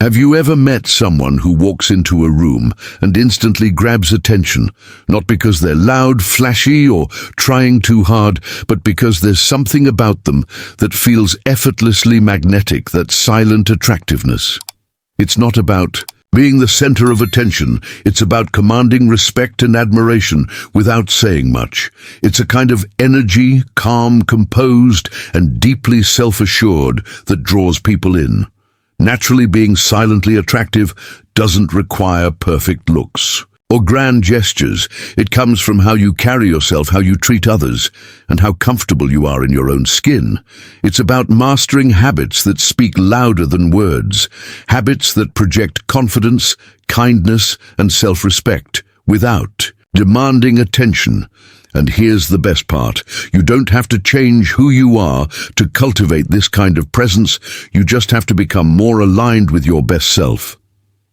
Have you ever met someone who walks into a room and instantly grabs attention, not because they're loud, flashy, or trying too hard, but because there's something about them that feels effortlessly magnetic, that silent attractiveness? It's not about being the center of attention. It's about commanding respect and admiration without saying much. It's a kind of energy, calm, composed, and deeply self-assured that draws people in. Naturally, being silently attractive doesn't require perfect looks or grand gestures. It comes from how you carry yourself, how you treat others, and how comfortable you are in your own skin. It's about mastering habits that speak louder than words, habits that project confidence, kindness, and self-respect without demanding attention. And here's the best part. You don't have to change who you are to cultivate this kind of presence. You just have to become more aligned with your best self.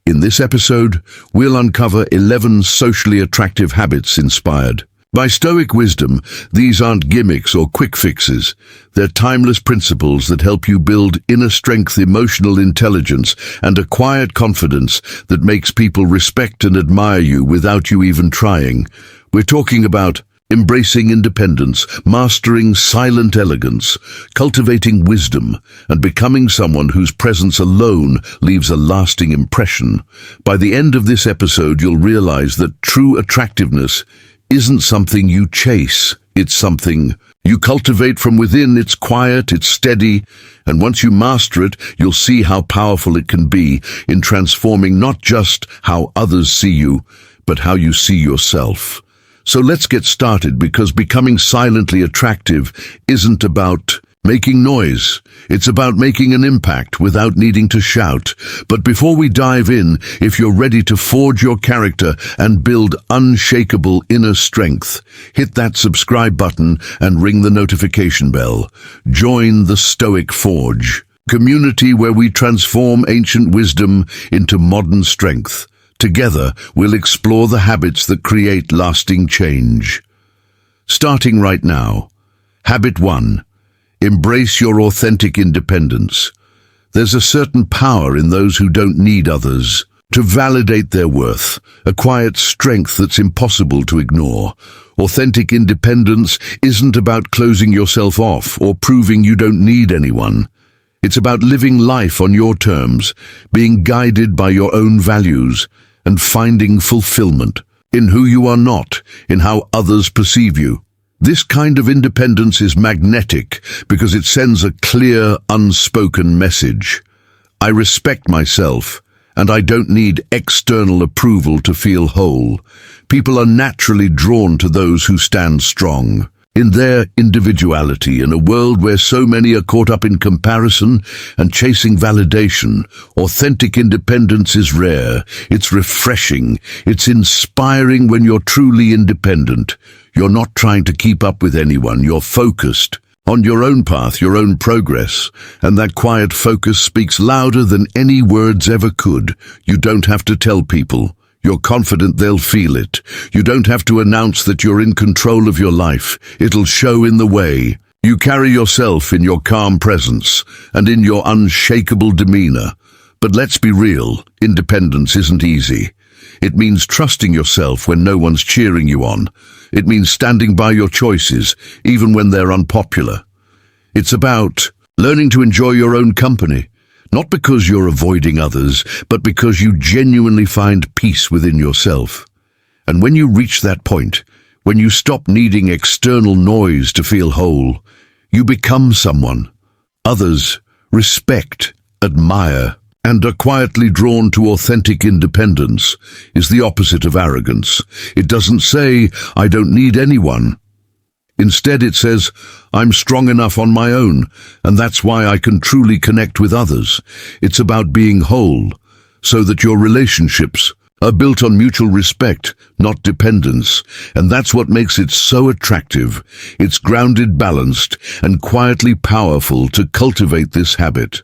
In this episode, we'll uncover 11 socially attractive habits inspired by Stoic wisdom. These aren't gimmicks or quick fixes. They're timeless principles that help you build inner strength, emotional intelligence, and a quiet confidence that makes people respect and admire you without you even trying. We're talking about embracing independence, mastering silent elegance, cultivating wisdom, and becoming someone whose presence alone leaves a lasting impression. By the end of this episode, you'll realize that true attractiveness isn't something you chase. It's something you cultivate from within. It's quiet, it's steady, and once you master it, you'll see how powerful it can be in transforming not just how others see you, but how you see yourself. So let's get started, because becoming silently attractive isn't about making noise. It's about making an impact without needing to shout. But before we dive in, if you're ready to forge your character and build unshakable inner strength, hit that subscribe button and ring the notification bell. Join the Stoic Forge, community where we transform ancient wisdom into modern strength. Together, we'll explore the habits that create lasting change. Starting right now. Habit 1. Embrace your authentic independence. There's a certain power in those who don't need others to validate their worth, a quiet strength that's impossible to ignore. Authentic independence isn't about closing yourself off or proving you don't need anyone. It's about living life on your terms, being guided by your own values, and finding fulfillment in who you are, not in how others perceive you. This kind of independence is magnetic because it sends a clear, unspoken message. I respect myself, and I don't need external approval to feel whole. People are naturally drawn to those who stand strong in their individuality. In a world where so many are caught up in comparison and chasing validation, authentic independence is rare. It's refreshing. It's inspiring. When you're truly independent, you're not trying to keep up with anyone. You're focused on your own path, your own progress, and that quiet focus speaks louder than any words ever could. You don't have to tell people. You're confident they'll feel it. You don't have to announce that you're in control of your life. It'll show in the way you carry yourself, in your calm presence, and in your unshakable demeanor. But let's be real, independence isn't easy. It means trusting yourself when no one's cheering you on. It means standing by your choices, even when they're unpopular. It's about learning to enjoy your own company. Not because you're avoiding others, but because you genuinely find peace within yourself. And when you reach that point, when you stop needing external noise to feel whole, you become someone others respect, admire, and are quietly drawn to. Authentic independence is the opposite of arrogance. It doesn't say, I don't need anyone. Instead, it says, I'm strong enough on my own, and that's why I can truly connect with others. It's about being whole, so that your relationships are built on mutual respect, not dependence. And that's what makes it so attractive. It's grounded, balanced, and quietly powerful. To cultivate this habit,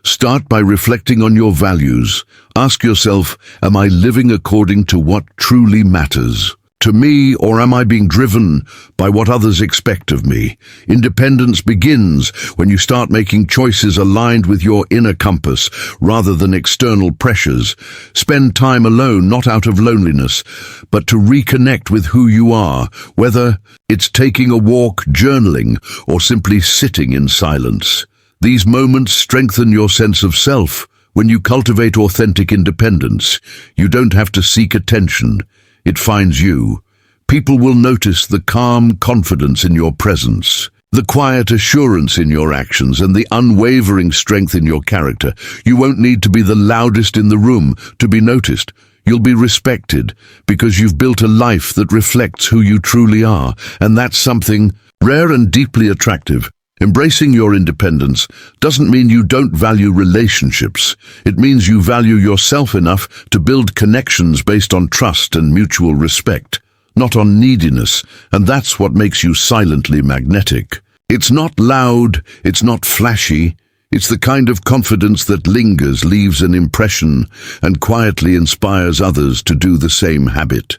start by reflecting on your values. Ask yourself, am I living according to what truly matters? to me, or am I being driven by what others expect of me? Independence begins when you start making choices aligned with your inner compass rather than external pressures. Spend time alone, not out of loneliness, but to reconnect with who you are, whether it's taking a walk, journaling, or simply sitting in silence. These moments strengthen your sense of self. When you cultivate authentic independence, you don't have to seek attention. It finds you. People will notice the calm confidence in your presence, the quiet assurance in your actions, and the unwavering strength in your character. You won't need to be the loudest in the room to be noticed. You'll be respected because you've built a life that reflects who you truly are, and that's something rare and deeply attractive. Embracing your independence doesn't mean you don't value relationships. It means you value yourself enough to build connections based on trust and mutual respect, not on neediness, and that's what makes you silently magnetic. It's not loud, it's not flashy, it's the kind of confidence that lingers, leaves an impression, and quietly inspires others to do the same habit.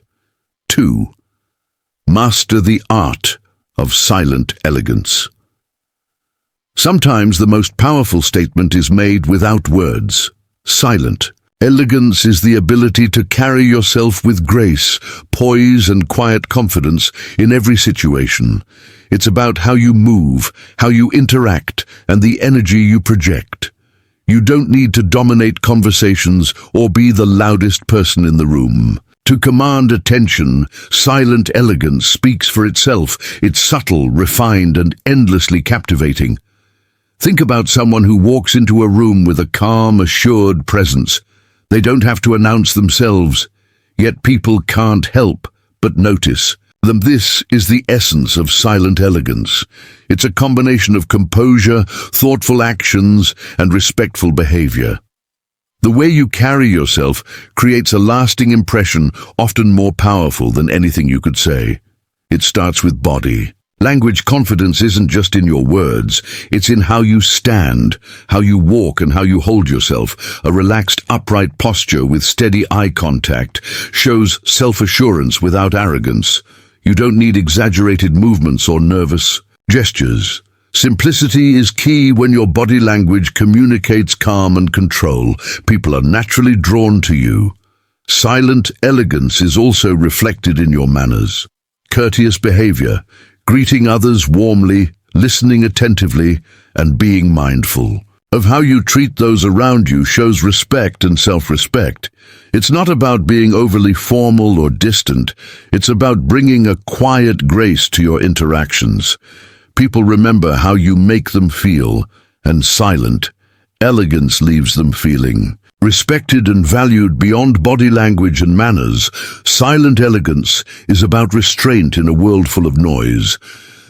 2. Master the art of silent elegance. Sometimes the most powerful statement is made without words. Silent. Elegance is the ability to carry yourself with grace, poise, and quiet confidence in every situation. It's about how you move, how you interact, and the energy you project. You don't need to dominate conversations or be the loudest person in the room. To command attention, silent elegance speaks for itself. It's subtle, refined, and endlessly captivating. Think about someone who walks into a room with a calm, assured presence. They don't have to announce themselves, yet people can't help but notice them. This is the essence of silent elegance. It's a combination of composure, thoughtful actions, and respectful behavior. The way you carry yourself creates a lasting impression, often more powerful than anything you could say. It starts with body language. Confidence isn't just in your words, it's in how you stand, how you walk, and how you hold yourself. A relaxed, upright posture with steady eye contact shows self-assurance without arrogance. You don't need exaggerated movements or nervous gestures. Simplicity is key. When your body language communicates calm and control, people are naturally drawn to you. Silent elegance is also reflected in your manners. Courteous behavior, greeting others warmly, listening attentively, and being mindful of how you treat those around you shows respect and self-respect. It's not about being overly formal or distant. It's about bringing a quiet grace to your interactions. People remember how you make them feel, and silent elegance leaves them feeling respected and valued beyond body language and manners. Silent elegance is about restraint in a world full of noise.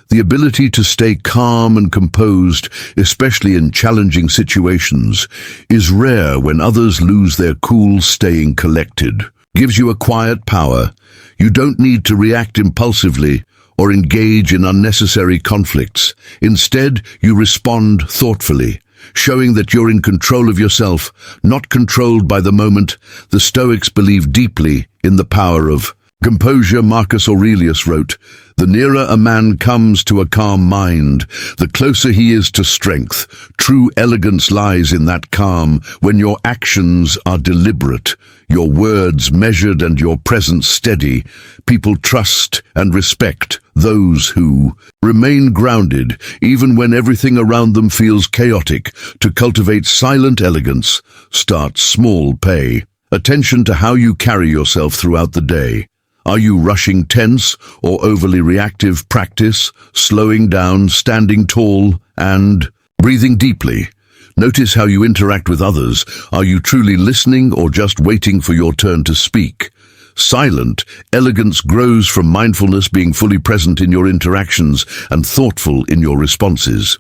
The ability to stay calm and composed, especially in challenging situations, is rare. When others lose their cool, staying collected gives you a quiet power. You don't need to react impulsively or engage in unnecessary conflicts. Instead, you respond thoughtfully, showing that you're in control of yourself, not controlled by the moment. The Stoics believe deeply in the power of composure. Marcus Aurelius wrote, "The nearer a man comes to a calm mind, the closer he is to strength." True elegance lies in that calm, when your actions are deliberate, your words measured, and your presence steady. People trust and respect those who remain grounded, even when everything around them feels chaotic. To cultivate silent elegance, start small. Pay attention to how you carry yourself throughout the day. Are you rushing, tense, or overly reactive? Practice slowing down, standing tall, and breathing deeply. Notice how you interact with others. Are you truly listening or just waiting for your turn to speak? Silent elegance grows from mindfulness, being fully present in your interactions and thoughtful in your responses.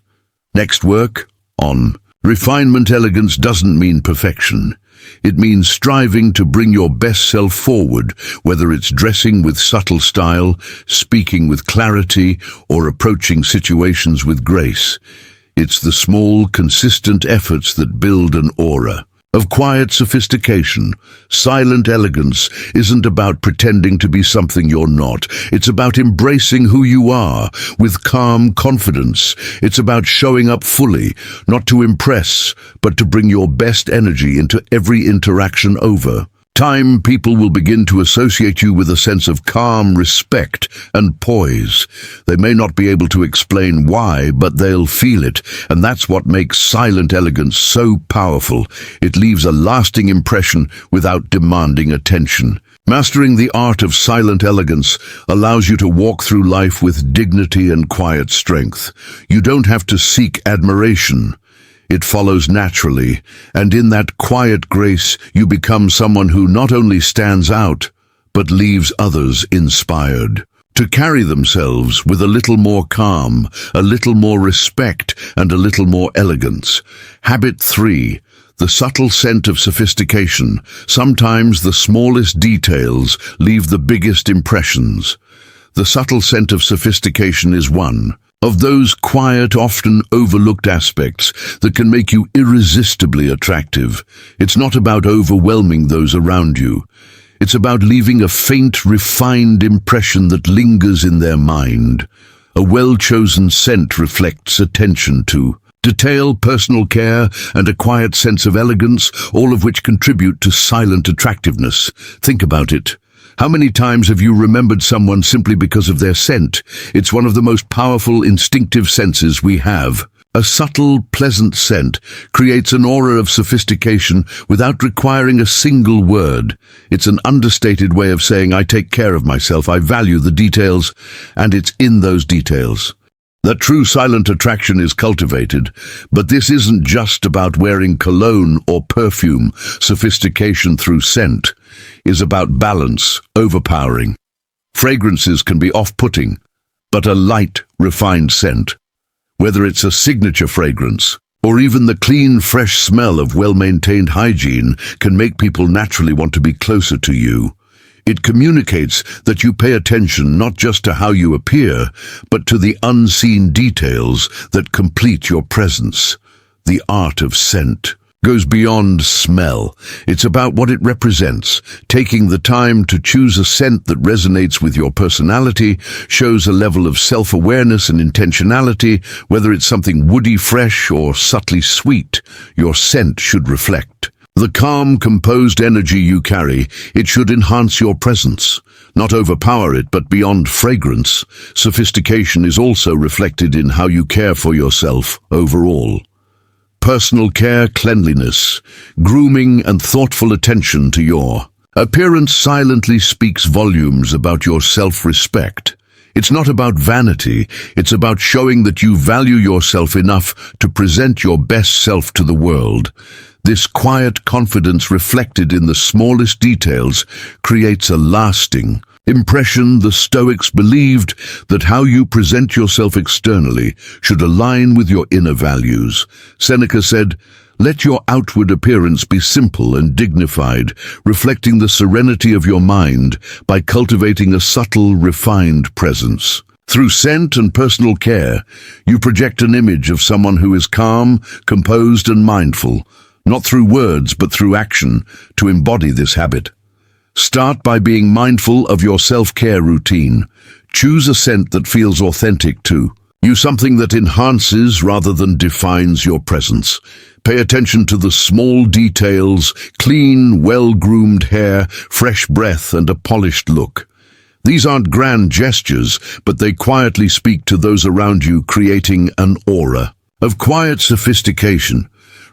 Next, work on refinement. Elegance doesn't mean perfection. It means striving to bring your best self forward, whether it's dressing with subtle style, speaking with clarity, or approaching situations with grace. It's the small, consistent efforts that build an aura. of quiet sophistication. Silent elegance isn't about pretending to be something you're not. It's about embracing who you are with calm confidence. It's about showing up fully, not to impress, but to bring your best energy into every interaction over time. People will begin to associate you with a sense of calm, respect, and poise. They may not be able to explain why, but they'll feel it, and that's what makes silent elegance so powerful. It leaves a lasting impression without demanding attention. Mastering the art of silent elegance allows you to walk through life with dignity and quiet strength. You don't have to seek admiration. It follows naturally, and in that quiet grace you become someone who not only stands out, but leaves others inspired to carry themselves with a little more calm, a little more respect, and a little more elegance. Habit 3. The subtle scent of sophistication. Sometimes the smallest details leave the biggest impressions. The subtle scent of sophistication is one of those quiet, often overlooked aspects that can make you irresistibly attractive. It's not about overwhelming those around you. It's about leaving a faint, refined impression that lingers in their mind. A well-chosen scent reflects attention to detail, personal care, and a quiet sense of elegance, all of which contribute to silent attractiveness. Think about it. How many times have you remembered someone simply because of their scent? It's one of the most powerful instinctive senses we have. A subtle, pleasant scent creates an aura of sophistication without requiring a single word. It's an understated way of saying, I take care of myself, I value the details, and it's in those details that true silent attraction is cultivated. But this isn't just about wearing cologne or perfume. Sophistication through scent is about balance, overpowering. Fragrances can be off-putting, but a light, refined scent, whether it's a signature fragrance or even the clean, fresh smell of well-maintained hygiene, can make people naturally want to be closer to you. It communicates that you pay attention not just to how you appear, but to the unseen details that complete your presence. The art of scent goes beyond smell. It's about what it represents. Taking the time to choose a scent that resonates with your personality shows a level of self-awareness and intentionality. Whether it's something woody, fresh, or subtly sweet, your scent should reflect the calm, composed energy you carry. It should enhance your presence, not overpower it. But beyond fragrance, sophistication is also reflected in how you care for yourself overall. Personal care, cleanliness, grooming, and thoughtful attention to your appearance silently speaks volumes about your self-respect. It's not about vanity, it's about showing that you value yourself enough to present your best self to the world. This quiet confidence reflected in the smallest details creates a lasting impression. The Stoics believed that how you present yourself externally should align with your inner values. Seneca said, "Let your outward appearance be simple and dignified, reflecting the serenity of your mind by cultivating a subtle, refined presence." Through scent and personal care, you project an image of someone who is calm, composed, and mindful, not through words but through action. To embody this habit, start by being mindful of your self-care routine. Choose a scent that feels authentic to you, something that enhances rather than defines your presence. Pay attention to the small details: clean, well-groomed hair, fresh breath, and a polished look. These aren't grand gestures, but they quietly speak to those around you, creating an aura of quiet sophistication.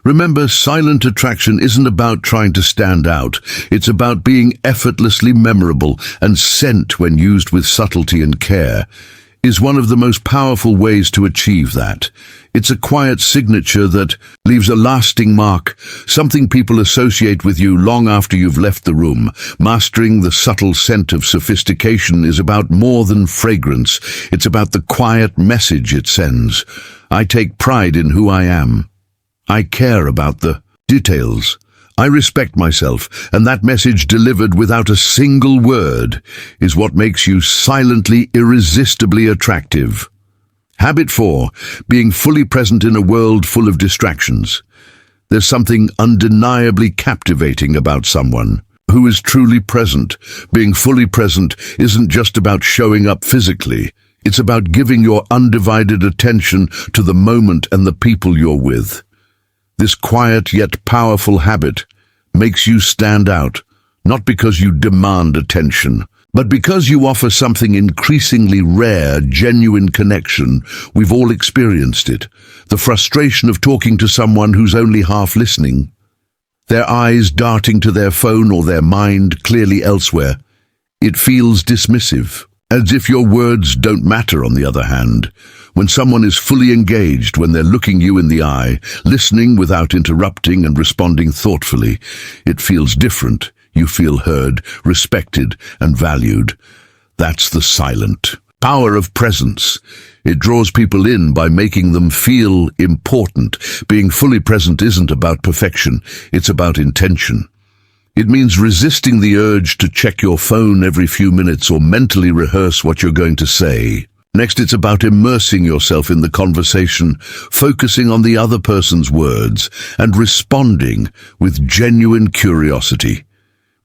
Remember, silent attraction isn't about trying to stand out. It's about being effortlessly memorable, and scent, when used with subtlety and care, is one of the most powerful ways to achieve that. It's a quiet signature that leaves a lasting mark, something people associate with you long after you've left the room. Mastering the subtle scent of sophistication is about more than fragrance. It's about the quiet message it sends. I take pride in who I am. I care about the details. I respect myself, and that message, delivered without a single word, is what makes you silently, irresistibly attractive. Habit 4. Being fully present in a world full of distractions. There's something undeniably captivating about someone who is truly present. Being fully present isn't just about showing up physically. It's about giving your undivided attention to the moment and the people you're with. This quiet yet powerful habit makes you stand out, not because you demand attention, but because you offer something increasingly rare, genuine connection. We've all experienced it. The frustration of talking to someone who's only half listening, their eyes darting to their phone or their mind clearly elsewhere. It feels dismissive, as if your words don't matter. On the other hand, when someone is fully engaged, when they're looking you in the eye, listening without interrupting and responding thoughtfully, it feels different. You feel heard, respected, and valued. That's the silent power of presence. It draws people in by making them feel important. Being fully present isn't about perfection, it's about intention. It means resisting the urge to check your phone every few minutes or mentally rehearse what you're going to say. Next, it's about immersing yourself in the conversation, focusing on the other person's words, and responding with genuine curiosity.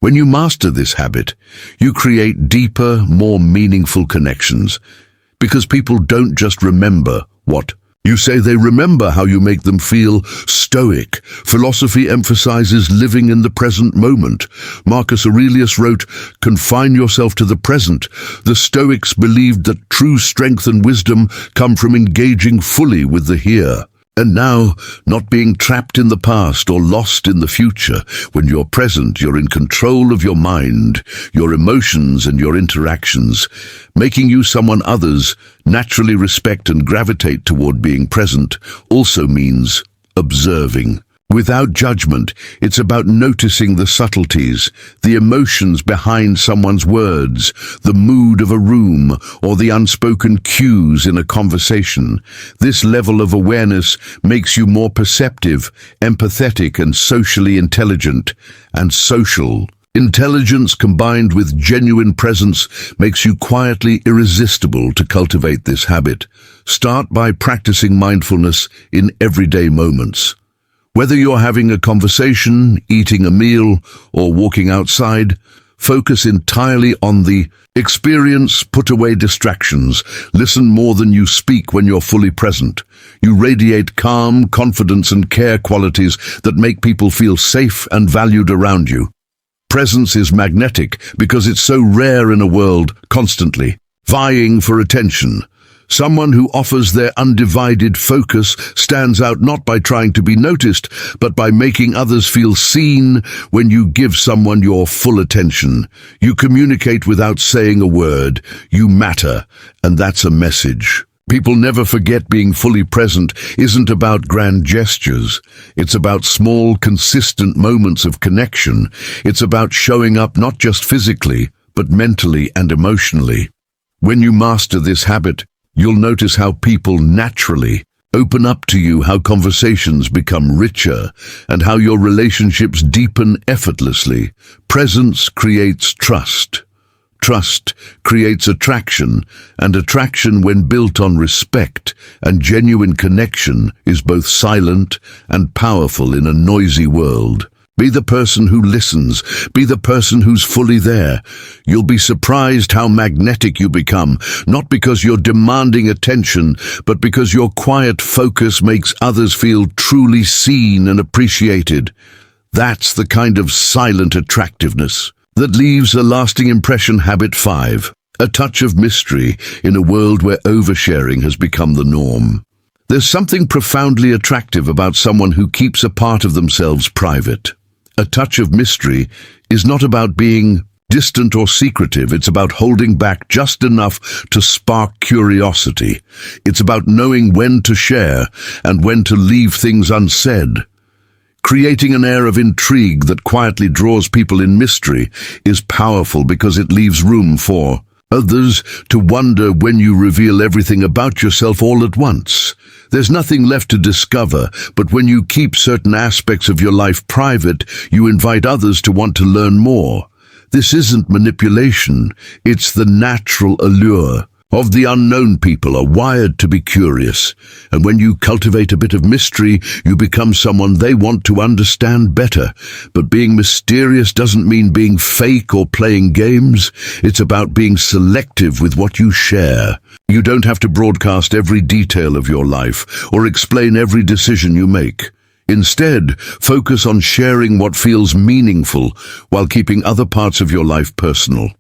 When you master this habit, you create deeper, more meaningful connections, because people don't just remember what you say, they remember how you make them feel. Stoic philosophy emphasizes living in the present moment. Marcus Aurelius wrote, "Confine yourself to the present." The Stoics believed that true strength and wisdom come from engaging fully with the here and now, not being trapped in the past or lost in the future. When you're present, you're in control of your mind, your emotions, and your interactions, making you someone others naturally respect and gravitate toward. Being present also means observing. Without judgment, it's about noticing the subtleties, the emotions behind someone's words, the mood of a room, or the unspoken cues in a conversation. This level of awareness makes you more perceptive, empathetic, and socially intelligent. And social intelligence combined with genuine presence makes you quietly irresistible. To cultivate this habit, start by practicing mindfulness in everyday moments. Whether you're having a conversation, eating a meal, or walking outside, focus entirely on the experience. Put away distractions. Listen more than you speak. When you're fully present, you radiate calm, confidence, and care, qualities that make people feel safe and valued around you. Presence is magnetic because it's so rare in a world constantly vying for attention. Someone who offers their undivided focus stands out not by trying to be noticed, but by making others feel seen. When you give someone your full attention, you communicate without saying a word. You matter, and that's a message people never forget. Being fully present isn't about grand gestures. It's about small, consistent moments of connection. It's about showing up not just physically, but mentally and emotionally. When you master this habit, you'll notice how people naturally open up to you, how conversations become richer, and how your relationships deepen effortlessly. Presence creates trust. Trust creates attraction, and attraction, when built on respect and genuine connection, is both silent and powerful in a noisy world. Be the person who listens. Be the person who's fully there. You'll be surprised how magnetic you become, not because you're demanding attention, but because your quiet focus makes others feel truly seen and appreciated. That's the kind of silent attractiveness that leaves a lasting impression. Habit 5. A touch of mystery. In a world where oversharing has become the norm, there's something profoundly attractive about someone who keeps a part of themselves private. A touch of mystery is not about being distant or secretive. It's about holding back just enough to spark curiosity. It's about knowing when to share and when to leave things unsaid. Creating an air of intrigue that quietly draws people in. Mystery is powerful because it leaves room for others to wonder. When you reveal everything about yourself all at once, there's nothing left to discover. But when you keep certain aspects of your life private, you invite others to want to learn more. This isn't manipulation, it's the natural allure of the unknown people are wired to be curious, and when you cultivate a bit of mystery, you become someone they want to understand better. But being mysterious doesn't mean being fake or playing games. It's about being selective with what you share. You don't have to broadcast every detail of your life or explain every decision you make. Instead, focus on sharing what feels meaningful while keeping other parts of your life personal.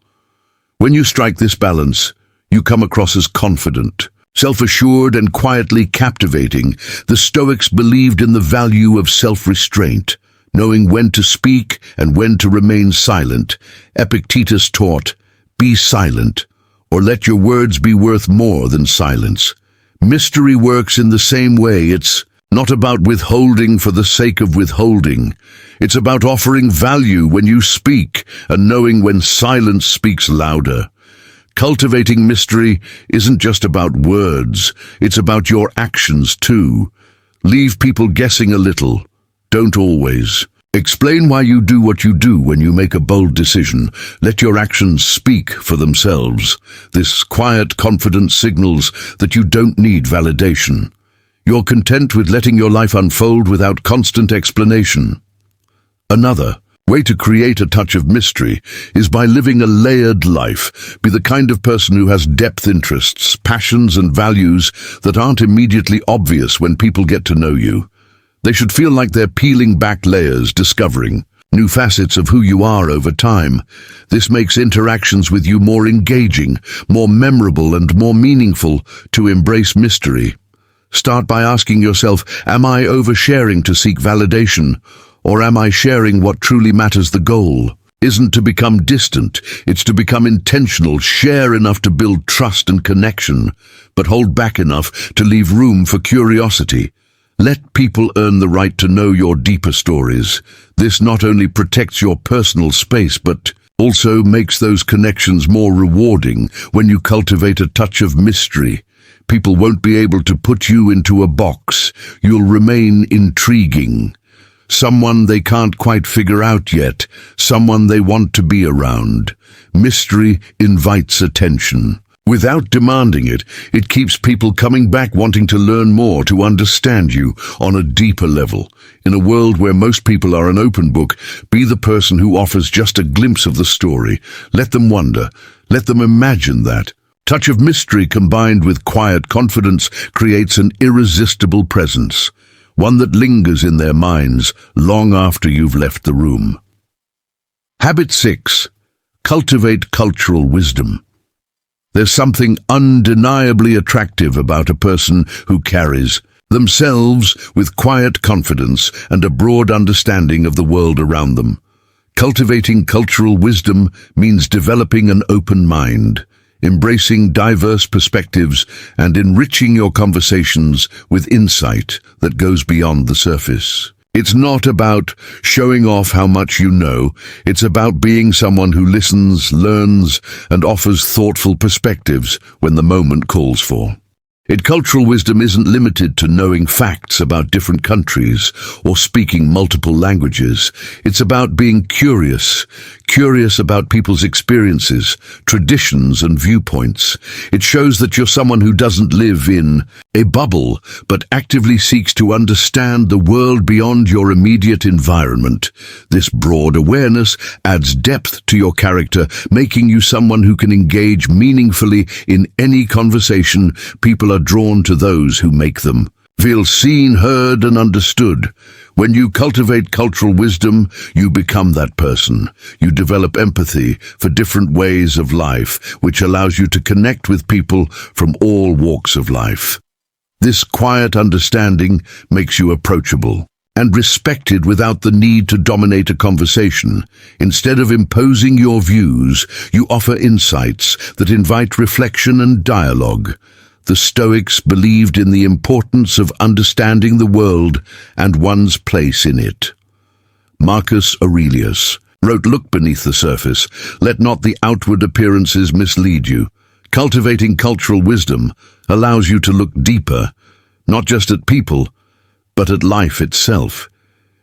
When you strike this balance, you come across as confident, self-assured, and quietly captivating. The Stoics believed in the value of self-restraint, knowing when to speak and when to remain silent. Epictetus taught, "Be silent, or let your words be worth more than silence." Mystery works in the same way. It's not about withholding for the sake of withholding. It's about offering value when you speak and knowing when silence speaks louder. Cultivating mystery isn't just about words, it's about your actions too. Leave people guessing a little. Don't always. Explain why you do what you do when you make a bold decision. Let your actions speak for themselves. This quiet confidence signals that you don't need validation. You're content with letting your life unfold without constant explanation. Another way to create a touch of mystery is by living a layered life. Be the kind of person who has depth interests, passions, and values that aren't immediately obvious when people get to know you. They should feel like they're peeling back layers, discovering new facets of who you are over time. This makes interactions with you more engaging, more memorable, and more meaningful. To embrace mystery, start by asking yourself, am I oversharing to seek validation? Or am I sharing what truly matters? The goal isn't to become distant, it's to become intentional. Share enough to build trust and connection, but hold back enough to leave room for curiosity. Let people earn the right to know your deeper stories. This not only protects your personal space, but also makes those connections more rewarding. When you cultivate a touch of mystery, people won't be able to put you into a box. You'll remain intriguing. Someone they can't quite figure out yet, someone they want to be around. Mystery invites attention. Without demanding it, it keeps people coming back, wanting to learn more, to understand you on a deeper level. In a world where most people are an open book, be the person who offers just a glimpse of the story. Let them wonder. Let them imagine that. Touch of mystery combined with quiet confidence creates an irresistible presence, one that lingers in their minds long after you've left the room. Habit 6. Cultivate cultural wisdom. There's something undeniably attractive about a person who carries themselves with quiet confidence and a broad understanding of the world around them. Cultivating cultural wisdom means developing an open mind, embracing diverse perspectives, and enriching your conversations with insight that goes beyond the surface. It's not about showing off how much you know. It's about being someone who listens, learns, and offers thoughtful perspectives when the moment calls for it. Cultural wisdom isn't limited to knowing facts about different countries or speaking multiple languages. It's about being curious about people's experiences, traditions, and viewpoints. It shows that you're someone who doesn't live in a bubble, but actively seeks to understand the world beyond your immediate environment. This broad awareness adds depth to your character, making you someone who can engage meaningfully in any conversation. People are drawn to those who make them feel seen, heard, and understood. When you cultivate cultural wisdom, you become that person. You develop empathy for different ways of life, which allows you to connect with people from all walks of life. This quiet understanding makes you approachable and respected without the need to dominate a conversation. Instead of imposing your views, you offer insights that invite reflection and dialogue. The Stoics believed in the importance of understanding the world and one's place in it. Marcus Aurelius wrote, "Look beneath the surface. Let not the outward appearances mislead you." Cultivating cultural wisdom allows you to look deeper, not just at people, but at life itself.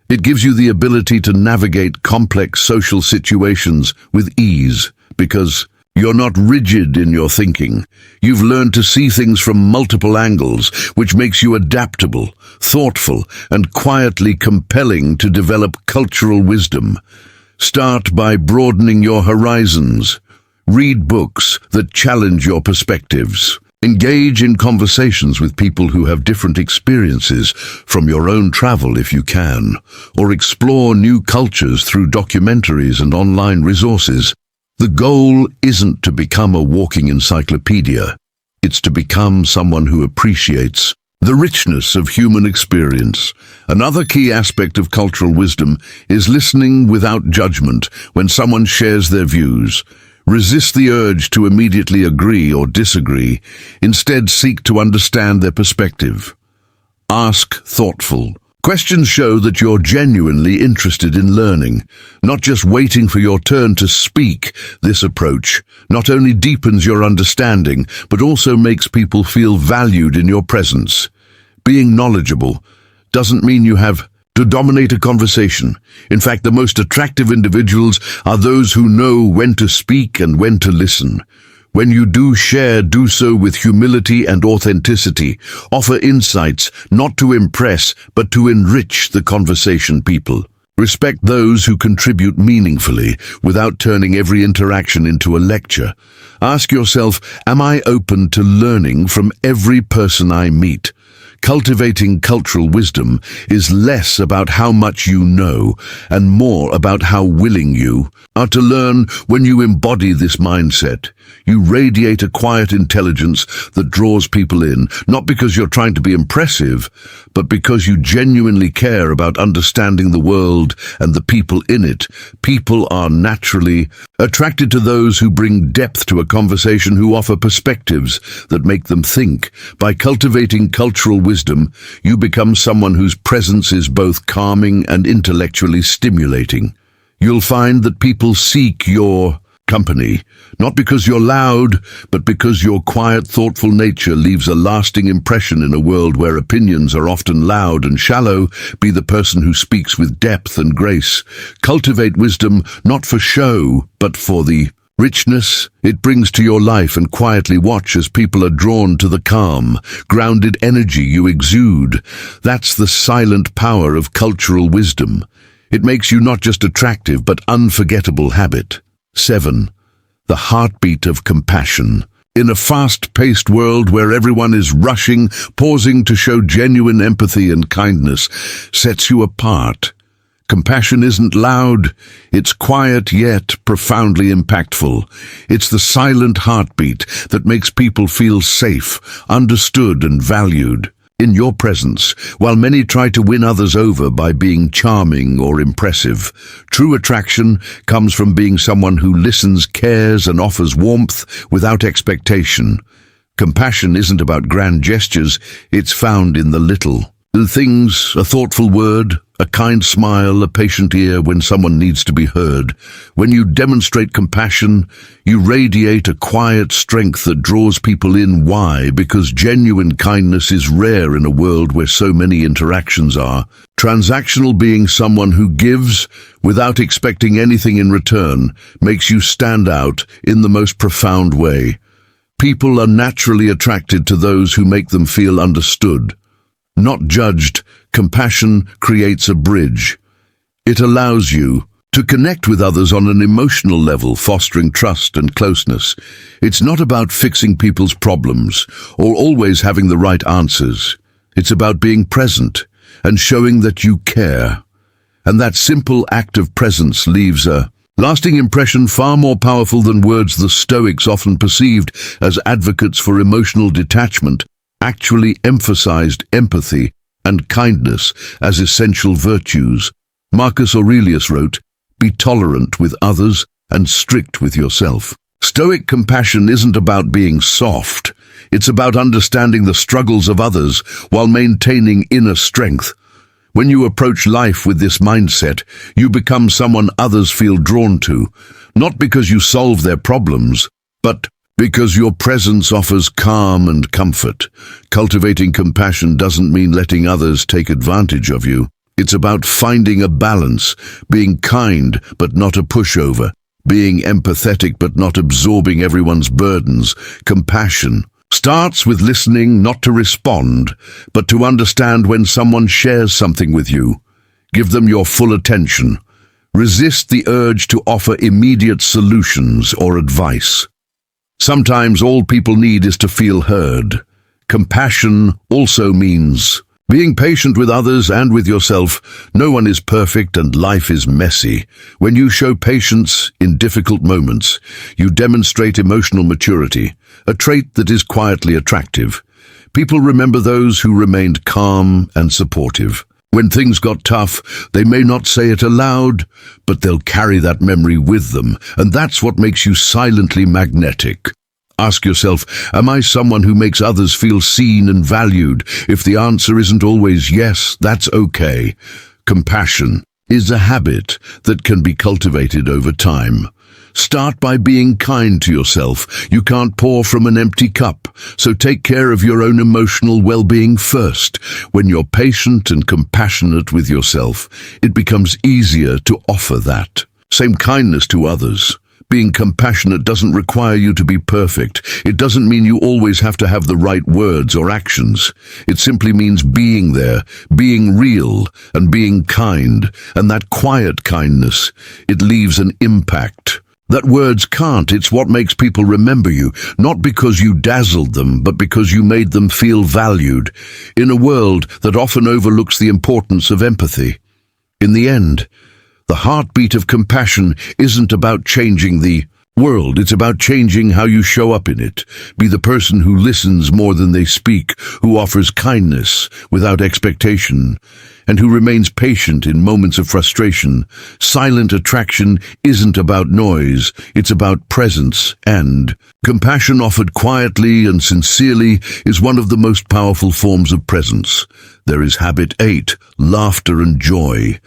It gives you the ability to navigate complex social situations with ease, because You're not rigid in your thinking. You've learned to see things from multiple angles, which makes you adaptable, thoughtful, and quietly compelling to develop cultural wisdom. Start by broadening your horizons. Read books that challenge your perspectives. Engage in conversations with people who have different experiences from your own travel if you can, or explore new cultures through documentaries and online resources. The goal isn't to become a walking encyclopedia. It's to become someone who appreciates the richness of human experience. Another key aspect of cultural wisdom is listening without judgment when someone shares their views. Resist the urge to immediately agree or disagree. Instead, seek to understand their perspective. Ask thoughtful questions. Show that you're genuinely interested in learning, not just waiting for your turn to speak. This approach not only deepens your understanding, but also makes people feel valued in your presence. Being knowledgeable doesn't mean you have to dominate a conversation. In fact, the most attractive individuals are those who know when to speak and when to listen. When you do share, do so with humility and authenticity. Offer insights, not to impress, but to enrich the conversation. People respect those who contribute meaningfully without turning every interaction into a lecture. Ask yourself, am I open to learning from every person I meet? Cultivating cultural wisdom is less about how much you know and more about how willing you are to learn. When you embody this mindset, you radiate a quiet intelligence that draws people in, not because you're trying to be impressive, but because you genuinely care about understanding the world and the people in it. People are naturally attracted to those who bring depth to a conversation, who offer perspectives that make them think. By cultivating cultural wisdom, you become someone whose presence is both calming and intellectually stimulating. You'll find that people seek your company, not because you're loud, but because your quiet, thoughtful nature leaves a lasting impression in a world where opinions are often loud and shallow. Be the person who speaks with depth and grace. Cultivate wisdom, not for show, but for the richness it brings to your life, and quietly watch as people are drawn to the calm, grounded energy you exude. That's the silent power of cultural wisdom. It makes you not just attractive, but unforgettable habit. 7. The heartbeat of compassion. In a fast-paced world where everyone is rushing, pausing to show genuine empathy and kindness sets you apart. Compassion isn't loud, it's quiet yet profoundly impactful. It's the silent heartbeat that makes people feel safe, understood, and valued. In your presence, while many try to win others over by being charming or impressive, true attraction comes from being someone who listens, cares, and offers warmth without expectation. Compassion isn't about grand gestures, it's found in the little things: a thoughtful word, a kind smile, a patient ear when someone needs to be heard. When you demonstrate compassion, you radiate a quiet strength that draws people in. Why? Because genuine kindness is rare in a world where so many interactions are transactional. Being someone who gives without expecting anything in return makes you stand out in the most profound way. People are naturally attracted to those who make them feel understood, not judged. Compassion creates a bridge. It allows you to connect with others on an emotional level, fostering trust and closeness. It's not about fixing people's problems or always having the right answers. It's about being present and showing that you care. And that simple act of presence leaves a lasting impression, far more powerful than words. The Stoics, often perceived as advocates for emotional detachment, actually emphasized empathy and kindness as essential virtues. Marcus Aurelius wrote, "Be tolerant with others and strict with yourself." Stoic compassion isn't about being soft. It's about understanding the struggles of others while maintaining inner strength. When you approach life with this mindset, you become someone others feel drawn to, not because you solve their problems, but because your presence offers calm and comfort. Cultivating compassion doesn't mean letting others take advantage of you. It's about finding a balance, being kind but not a pushover, being empathetic but not absorbing everyone's burdens. Compassion starts with listening, not to respond, but to understand when someone shares something with you. Give them your full attention. Resist the urge to offer immediate solutions or advice. Sometimes all people need is to feel heard. Compassion also means being patient with others and with yourself. No one is perfect and life is messy. When you show patience in difficult moments, you demonstrate emotional maturity, a trait that is quietly attractive. People remember those who remained calm and supportive. When things got tough, they may not say it aloud, but they'll carry that memory with them, and that's what makes you silently magnetic. Ask yourself, am I someone who makes others feel seen and valued? If the answer isn't always yes, that's okay. Compassion is a habit that can be cultivated over time. Start by being kind to yourself. You can't pour from an empty cup, so take care of your own emotional well-being first. When you're patient and compassionate with yourself, it becomes easier to offer that same kindness to others. Being compassionate doesn't require you to be perfect. It doesn't mean you always have to have the right words or actions. It simply means being there, being real, and being kind. And that quiet kindness, it leaves an impact that words can't. It's what makes people remember you, not because you dazzled them, but because you made them feel valued, in a world that often overlooks the importance of empathy. In the end, the heartbeat of compassion isn't about changing the world, it's about changing how you show up in it. Be the person who listens more than they speak, who offers kindness without expectation, and who remains patient in moments of frustration. Silent attraction isn't about noise, it's about presence, and compassion offered quietly and sincerely is one of the most powerful forms of presence. There is habit 8, laughter and joy.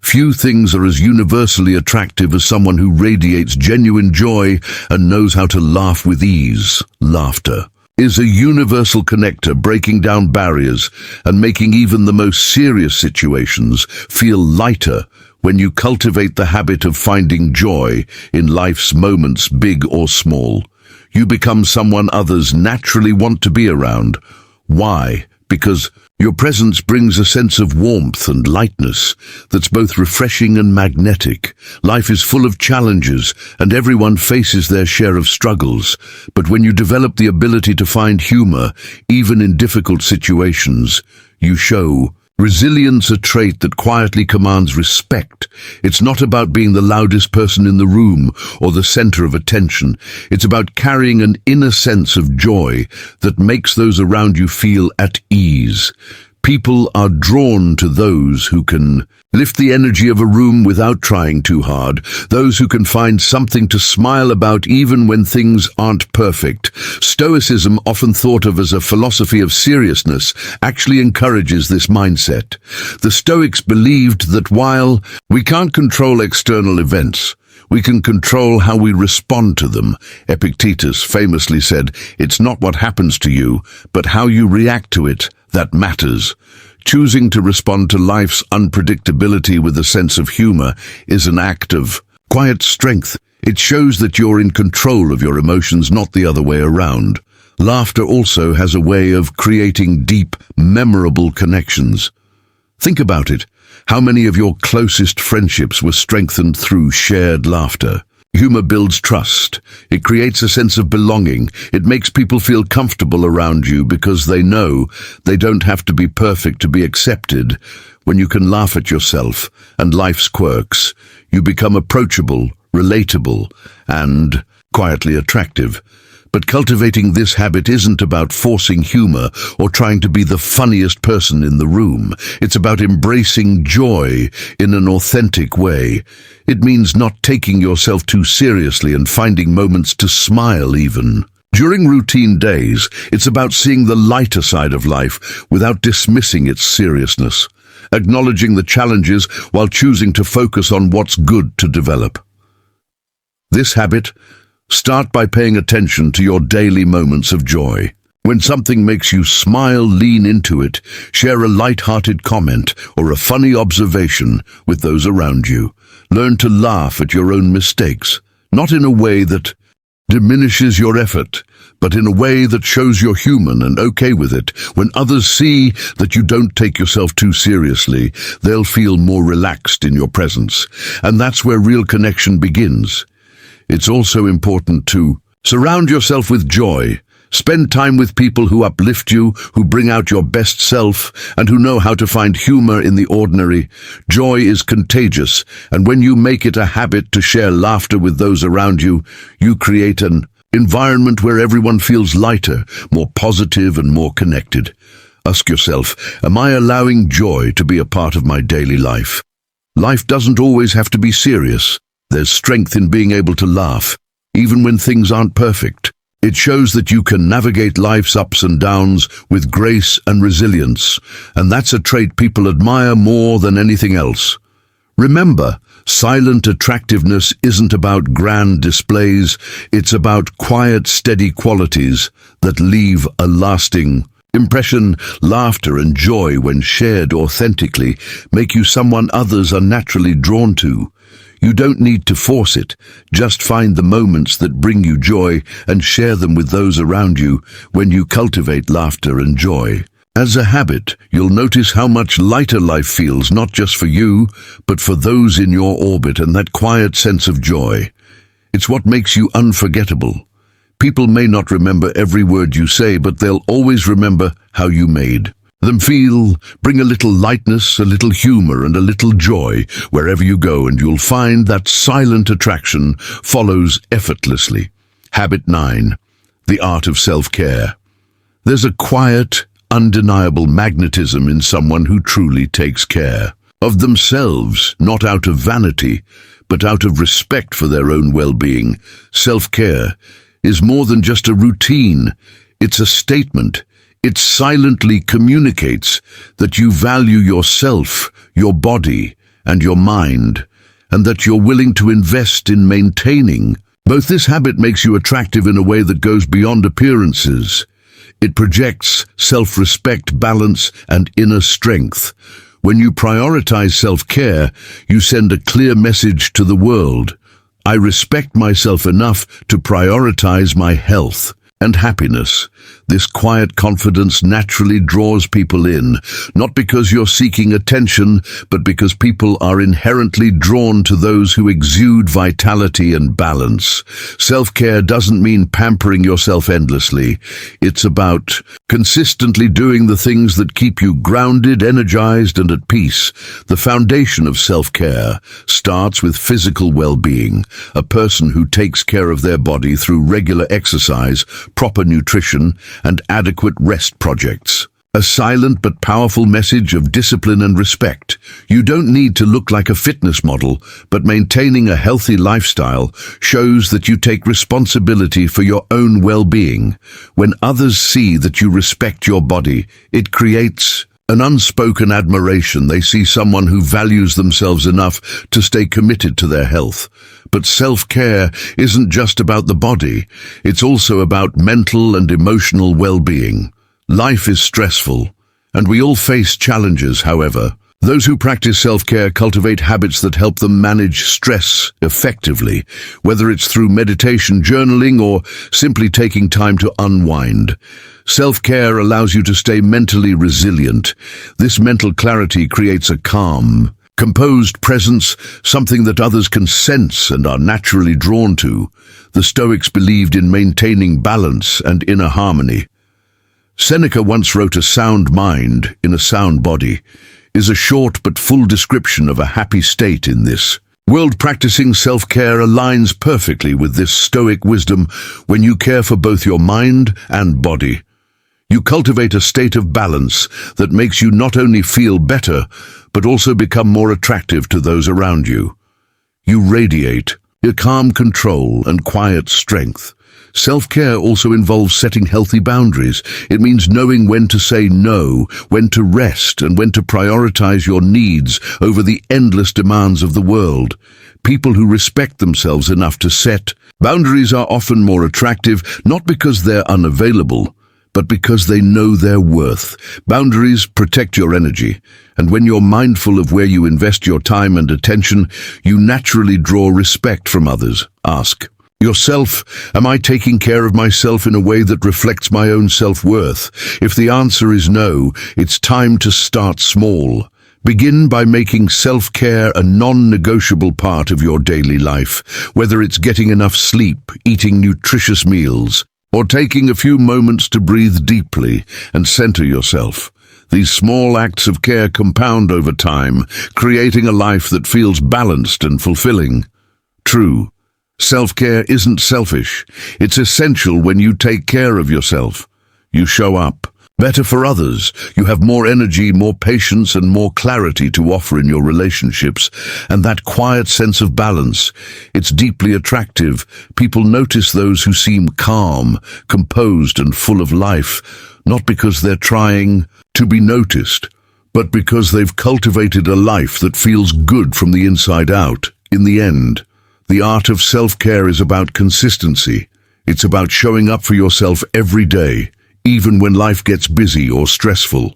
Few things are as universally attractive as someone who radiates genuine joy and knows how to laugh with ease. Laughter is a universal connector, breaking down barriers and making even the most serious situations feel lighter. When you cultivate the habit of finding joy in life's moments, big or small, you become someone others naturally want to be around. Why? Because your presence brings a sense of warmth and lightness that's both refreshing and magnetic. Life is full of challenges, and everyone faces their share of struggles. But when you develop the ability to find humor, even in difficult situations, you show resilience, a trait that quietly commands respect. It's not about being the loudest person in the room or the center of attention. It's about carrying an inner sense of joy that makes those around you feel at ease. People are drawn to those who can lift the energy of a room without trying too hard, those who can find something to smile about even when things aren't perfect. Stoicism, often thought of as a philosophy of seriousness, actually encourages this mindset. The Stoics believed that while we can't control external events, we can control how we respond to them. Epictetus famously said, "It's not what happens to you, but how you react to it that matters." Choosing to respond to life's unpredictability with a sense of humor is an act of quiet strength. It shows that you're in control of your emotions, not the other way around. Laughter also has a way of creating deep, memorable connections. Think about it. How many of your closest friendships were strengthened through shared laughter? Humor builds trust. It creates a sense of belonging. It makes people feel comfortable around you because they know they don't have to be perfect to be accepted. When you can laugh at yourself and life's quirks, you become approachable, relatable, and quietly attractive. But cultivating this habit isn't about forcing humor or trying to be the funniest person in the room. It's about embracing joy in an authentic way. It means not taking yourself too seriously and finding moments to smile even. During routine days, it's about seeing the lighter side of life without dismissing its seriousness, acknowledging the challenges while choosing to focus on what's good to develop. This habit, start by paying attention to your daily moments of joy. When something makes you smile, lean into it. Share a light-hearted comment or a funny observation with those around you. Learn to laugh at your own mistakes, not in a way that diminishes your effort, but in a way that shows you're human and okay with it. When others see that you don't take yourself too seriously, they'll feel more relaxed in your presence. And that's where real connection begins. It's also important to surround yourself with joy. Spend time with people who uplift you, who bring out your best self, and who know how to find humor in the ordinary. Joy is contagious, and when you make it a habit to share laughter with those around you, you create an environment where everyone feels lighter, more positive, and more connected. Ask yourself, am I allowing joy to be a part of my daily life? Life doesn't always have to be serious. There's strength in being able to laugh, even when things aren't perfect. It shows that you can navigate life's ups and downs with grace and resilience, and that's a trait people admire more than anything else. Remember, silent attractiveness isn't about grand displays, it's about quiet, steady qualities that leave a lasting impression. Laughter and joy, when shared authentically, make you someone others are naturally drawn to. You don't need to force it, just find the moments that bring you joy and share them with those around you. When you cultivate laughter and joy as a habit, you'll notice how much lighter life feels, not just for you, but for those in your orbit, and that quiet sense of joy. It's what makes you unforgettable. People may not remember every word you say, but they'll always remember how you made them feel. Bring a little lightness, a little humor, and a little joy wherever you go, and you'll find that silent attraction follows effortlessly. Habit 9. The art of self-care. There's a quiet, undeniable magnetism in someone who truly takes care of themselves, not out of vanity, but out of respect for their own well-being. Self-care is more than just a routine. It's a statement. It silently communicates that you value yourself, your body, and your mind, and that you're willing to invest in maintaining both. This habit makes you attractive in a way that goes beyond appearances. It projects self-respect, balance, and inner strength. When you prioritize self-care, you send a clear message to the world. I respect myself enough to prioritize my health and happiness. This quiet confidence naturally draws people in, not because you're seeking attention, but because people are inherently drawn to those who exude vitality and balance. Self-care doesn't mean pampering yourself endlessly. It's about consistently doing the things that keep you grounded, energized, and at peace. The foundation of self-care starts with physical well-being. A person who takes care of their body through regular exercise, proper nutrition, and adequate rest projects. A silent but powerful message of discipline and respect. You don't need to look like a fitness model, but maintaining a healthy lifestyle shows that you take responsibility for your own well-being. When others see that you respect your body, it creates an unspoken admiration. They see someone who values themselves enough to stay committed to their health. But self-care isn't just about the body, it's also about mental and emotional well-being. Life is stressful, and we all face challenges. However, those who practice self-care cultivate habits that help them manage stress effectively, whether it's through meditation, journaling, or simply taking time to unwind. Self-care allows you to stay mentally resilient. This mental clarity creates a calm, composed presence, something that others can sense and are naturally drawn to. The Stoics believed in maintaining balance and inner harmony. Seneca once wrote, "A sound mind in a sound body is a short but full description of a happy state in this world." Practicing self-care aligns perfectly with this Stoic wisdom. When you care for both your mind and body, you cultivate a state of balance that makes you not only feel better, but also become more attractive to those around you. You radiate a calm control and quiet strength. Self-care also involves setting healthy boundaries. It means knowing when to say no, when to rest, and when to prioritize your needs over the endless demands of the world. People who respect themselves enough to set boundaries are often more attractive, not because they're unavailable, but because they know their worth. Boundaries protect your energy, and when you're mindful of where you invest your time and attention, you naturally draw respect from others. Ask yourself, am I taking care of myself in a way that reflects my own self-worth? If the answer is no, it's time to start small. Begin by making self-care a non-negotiable part of your daily life, whether it's getting enough sleep, eating nutritious meals, or taking a few moments to breathe deeply and center yourself. These small acts of care compound over time, creating a life that feels balanced and fulfilling. True, self-care isn't selfish. It's essential. When you take care of yourself, you show up better for others. You have more energy, more patience, and more clarity to offer in your relationships. And that quiet sense of balance, it's deeply attractive. People notice those who seem calm, composed, and full of life, not because they're trying to be noticed, but because they've cultivated a life that feels good from the inside out. In the end, the art of self-care is about consistency. It's about showing up for yourself every day, even when life gets busy or stressful.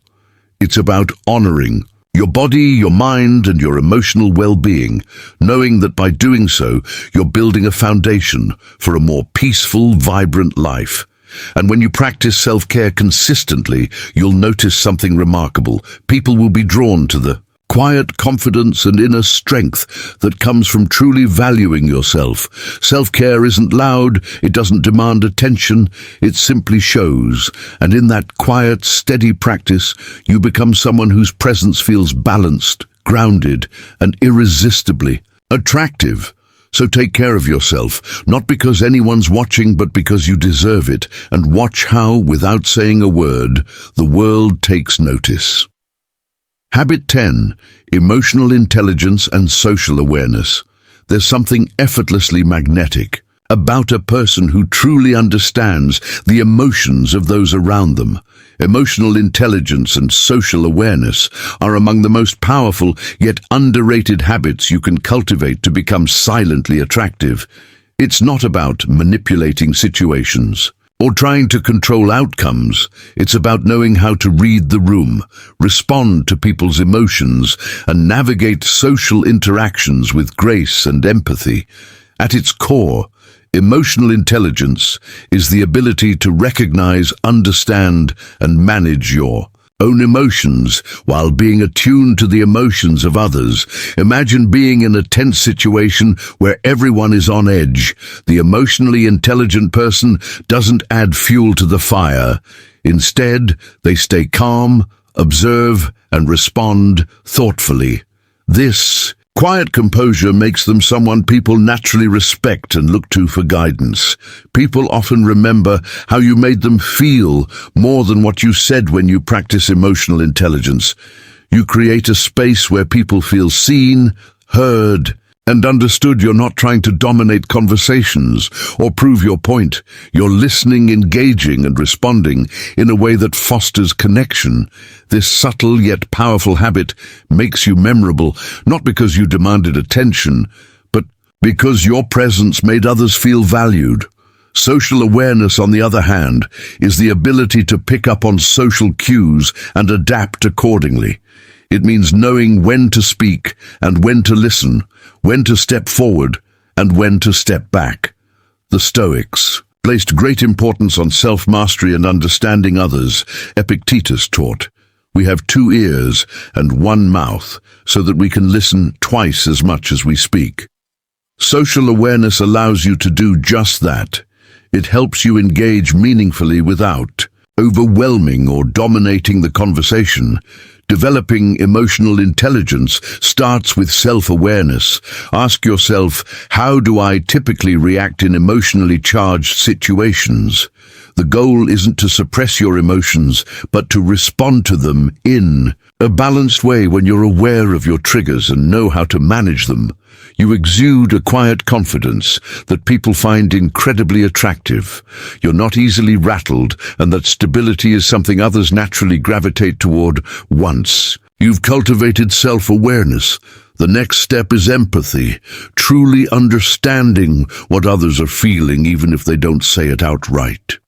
It's about honoring your body, your mind, and your emotional well-being, knowing that by doing so, you're building a foundation for a more peaceful, vibrant life. And when you practice self-care consistently, you'll notice something remarkable. People will be drawn to the quiet confidence and inner strength that comes from truly valuing yourself. Self-care isn't loud, it doesn't demand attention, it simply shows. And in that quiet, steady practice, you become someone whose presence feels balanced, grounded, and irresistibly attractive. So take care of yourself, not because anyone's watching, but because you deserve it. And watch how, without saying a word, the world takes notice. Habit 10. Emotional intelligence and social awareness. There's something effortlessly magnetic about a person who truly understands the emotions of those around them. Emotional intelligence and social awareness are among the most powerful yet underrated habits you can cultivate to become silently attractive. It's not about manipulating situations or trying to control outcomes. It's about knowing how to read the room, respond to people's emotions, and navigate social interactions with grace and empathy. At its core, emotional intelligence is the ability to recognize, understand, and manage your own emotions while being attuned to the emotions of others. Imagine being in a tense situation where everyone is on edge. The emotionally intelligent person doesn't add fuel to the fire. Instead, they stay calm, observe, and respond thoughtfully. This quiet composure makes them someone people naturally respect and look to for guidance. People often remember how you made them feel more than what you said. When you practice emotional intelligence, you create a space where people feel seen, heard, and understood. You're not trying to dominate conversations or prove your point. You're listening, engaging, and responding in a way that fosters connection. This subtle yet powerful habit makes you memorable, not because you demanded attention, but because your presence made others feel valued. Social awareness, on the other hand, is the ability to pick up on social cues and adapt accordingly. It means knowing when to speak and when to listen, when to step forward and when to step back. The Stoics placed great importance on self-mastery and understanding others. Epictetus taught, "We have 2 ears and 1 mouth, so that we can listen twice as much as we speak." Social awareness allows you to do just that. It helps you engage meaningfully without overwhelming or dominating the conversation. Developing emotional intelligence starts with self-awareness. Ask yourself, how do I typically react in emotionally charged situations? The goal isn't to suppress your emotions, but to respond to them in a balanced way. When you're aware of your triggers and know how to manage them, you exude a quiet confidence that people find incredibly attractive. You're not easily rattled, and that stability is something others naturally gravitate toward. Once you've cultivated self-awareness, the next step is empathy, truly understanding what others are feeling even if they don't say it outright.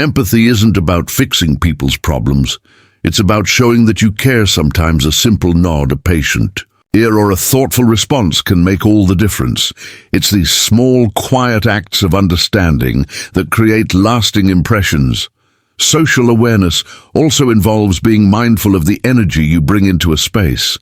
Empathy isn't about fixing people's problems. It's about showing that you care. Sometimes a simple nod, a patient ear, or a thoughtful response can make all the difference. It's these small, quiet acts of understanding that create lasting impressions. Social awareness also involves being mindful of the energy you bring into a space.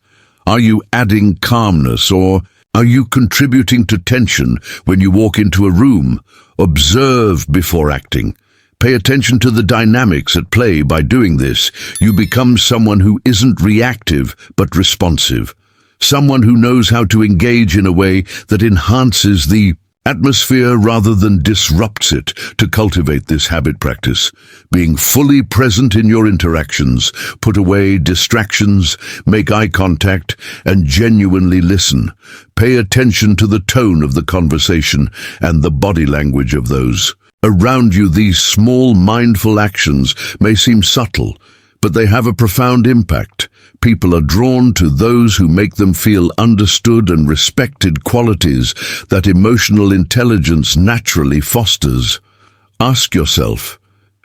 Are you adding calmness, or are you contributing to tension when you walk into a room? Observe before acting. Pay attention to the dynamics at play. By doing this, you become someone who isn't reactive but responsive. Someone who knows how to engage in a way that enhances the atmosphere rather than disrupts it. To cultivate this habit, practice being fully present in your interactions. Put away distractions, make eye contact, and genuinely listen. Pay attention to the tone of the conversation and the body language of those around you. These small, mindful actions may seem subtle, but they have a profound impact. People are drawn to those who make them feel understood and respected, qualities that emotional intelligence naturally fosters. Ask yourself,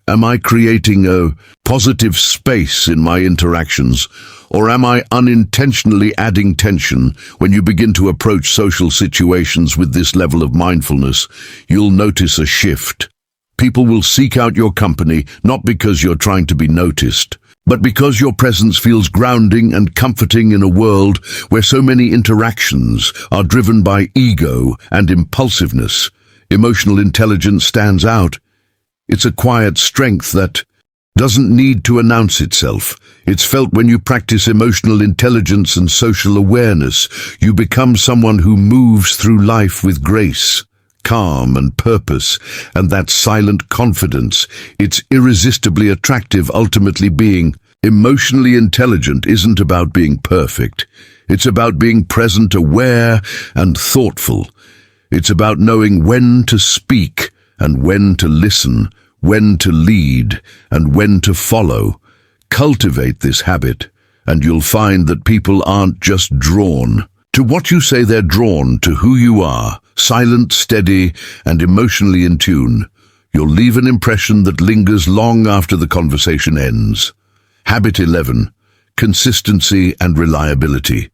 am I creating a positive space in my interactions, or am I unintentionally adding tension? When you begin to approach social situations with this level of mindfulness, you'll notice a shift. People will seek out your company not because you're trying to be noticed, but because your presence feels grounding and comforting in a world where so many interactions are driven by ego and impulsiveness. Emotional intelligence stands out. It's a quiet strength that doesn't need to announce itself. It's felt when you practice emotional intelligence and social awareness. You become someone who moves through life with grace, calm, and purpose, and that silent confidence. It's irresistibly attractive. Ultimately, being emotionally intelligent isn't about being perfect. It's about being present, aware, and thoughtful. It's about knowing when to speak and when to listen, when to lead and when to follow. Cultivate this habit, and you'll find that people aren't just drawn to what you say. They're drawn to who you are, silent, steady, and emotionally in tune. You'll leave an impression that lingers long after the conversation ends. Habit 11. Consistency and reliability.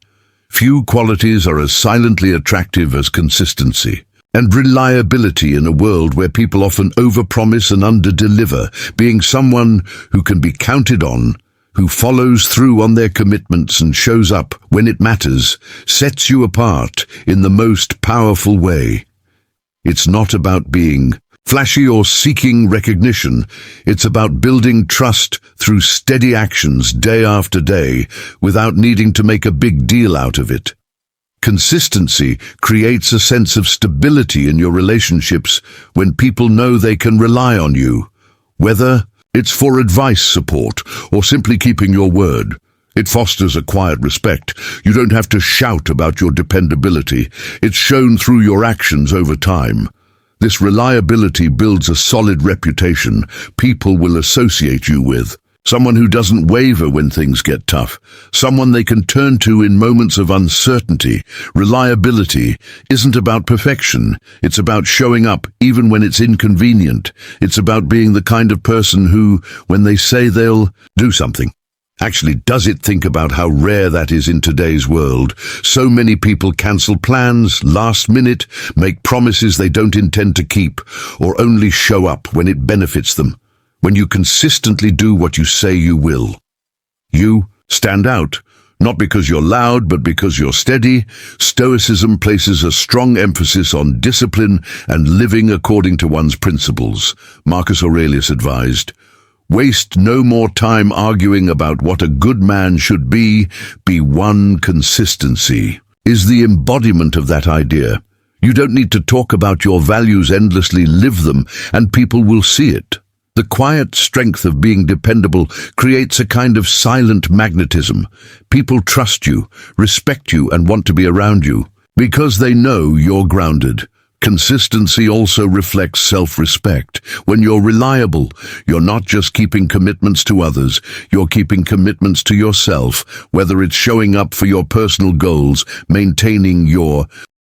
Few qualities are as silently attractive as consistency and reliability in a world where people often overpromise and underdeliver. Being someone who can be counted on, who follows through on their commitments and shows up when it matters, sets you apart in the most powerful way. It's not about being flashy or seeking recognition. It's about building trust through steady actions day after day without needing to make a big deal out of it. Consistency creates a sense of stability in your relationships when people know they can rely on you, whether it's for advice, support, or simply keeping your word. It fosters a quiet respect. You don't have to shout about your dependability. It's shown through your actions over time. This reliability builds a solid reputation people will associate you with. Someone who doesn't waver when things get tough. Someone they can turn to in moments of uncertainty. Reliability isn't about perfection. It's about showing up even when it's inconvenient. It's about being the kind of person who, when they say they'll do something, actually does it. Think about how rare that is in today's world. So many people cancel plans last minute, make promises they don't intend to keep, or only show up when it benefits them. When you consistently do what you say you will, you stand out, not because you're loud, but because you're steady. Stoicism places a strong emphasis on discipline and living according to one's principles. Marcus Aurelius advised, "Waste no more time arguing about what a good man should be one." Consistency is the embodiment of that idea. You don't need to talk about your values endlessly, live them, and people will see it. The quiet strength of being dependable creates a kind of silent magnetism. People trust you, respect you, and want to be around you because they know you're grounded. Consistency also reflects self-respect. When you're reliable, you're not just keeping commitments to others, you're keeping commitments to yourself, whether it's showing up for your personal goals, maintaining your